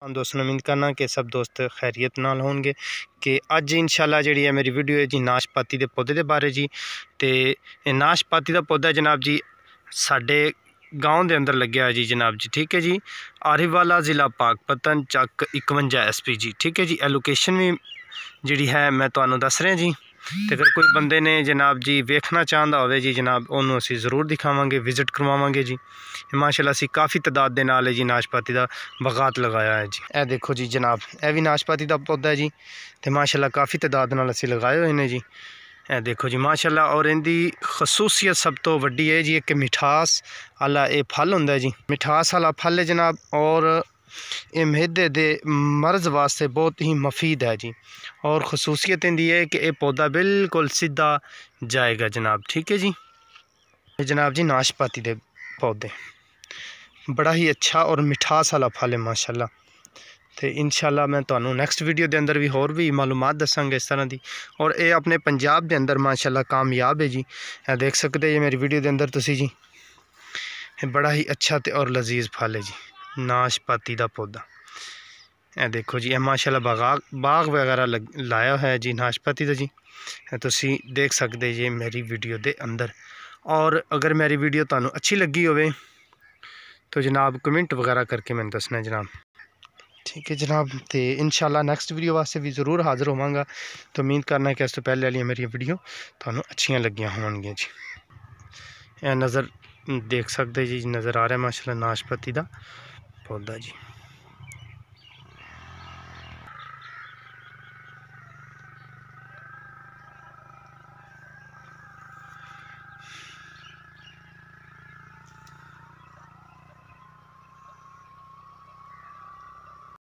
हम दोस्तों उम्मीद करना कि सब दोस्त खैरियत नाल होंगे कि अज इंशाल्लाह जी है मेरी वीडियो है जी नाशपाती के पौधे के बारे जी। तो नाशपाती का पौधा जनाब जी साढ़े गाँव के अंदर लग्या है जी जनाब जी, ठीक है जी। आरिवाला ज़िला पाकपतन चक 51 SP जी, ठीक है जी। ए लोकेशन भी जी है मैं तो दस रहा जी। तो अगर कोई बंदे ने जनाब जी वेखना चाहता हो जी जनाब उन्होंने असी ज़रूर दिखावांगे, विजिट करवावांगे जी। माशाल्लाह असी काफ़ी तादाद के नाल जी नाशपाती का बगात लगाया है जी। ए देखो जी जनाब यह भी नाशपाती का पौधा है जी। तो माशाल्लाह काफ़ी तादाद नाल असी लगाए हुए हैं जी। ए देखो जी माशाल्लाह। और इनकी खसूसियत सब तो वड्डी है जी कि मिठास आला ये फल होंदा है जी, मिठास आला फल है जनाब। और ये मैदे दे मर्ज़ वास्ते बहुत ही मफीद है जी। और खसूसियत इनकी है कि यह पौधा बिल्कुल सीधा जाएगा जनाब, ठीक है जी। जनाब जी नाशपाती दे पौधे बड़ा ही अच्छा और मिठास वाला फल है माशाल्लाह। तो इंशाल्लाह मैं तुहानू नैक्सट वीडियो के अंदर भी होर भी मालूमात दसांगा इस तरह की। और ये अपने पंजाब के अंदर माशाल्लाह कामयाब है जी। देख सकते हैं मेरी वीडियो के अंदर तुसी जी, बड़ा ही अच्छा और लजीज फल है जी नाशपाती का पौधा। ए देखो जी माशाल्लाह बाग वगैरह लाया है जी नाशपाती का जी, तुसी देख सकते जी मेरी वीडियो के अंदर। और अगर मेरी वीडियो तुहानू अच्छी लगी होवे तो जनाब कमेंट वगैरह करके मैंने दसना जनाब, ठीक है जनाब। तो इंशाल्लाह नैक्सट वीडियो वास्ते भी ज़रूर हाज़र होवांगा। तो उम्मीद करना कि इस तो पहले वाली मेरी वीडियो तुहानू अच्छियां लगियां होणगियां जी। यह नज़र देख सकते जी, नज़र आ रहा है माशाल्लाह नाशपाती का पौधा जी।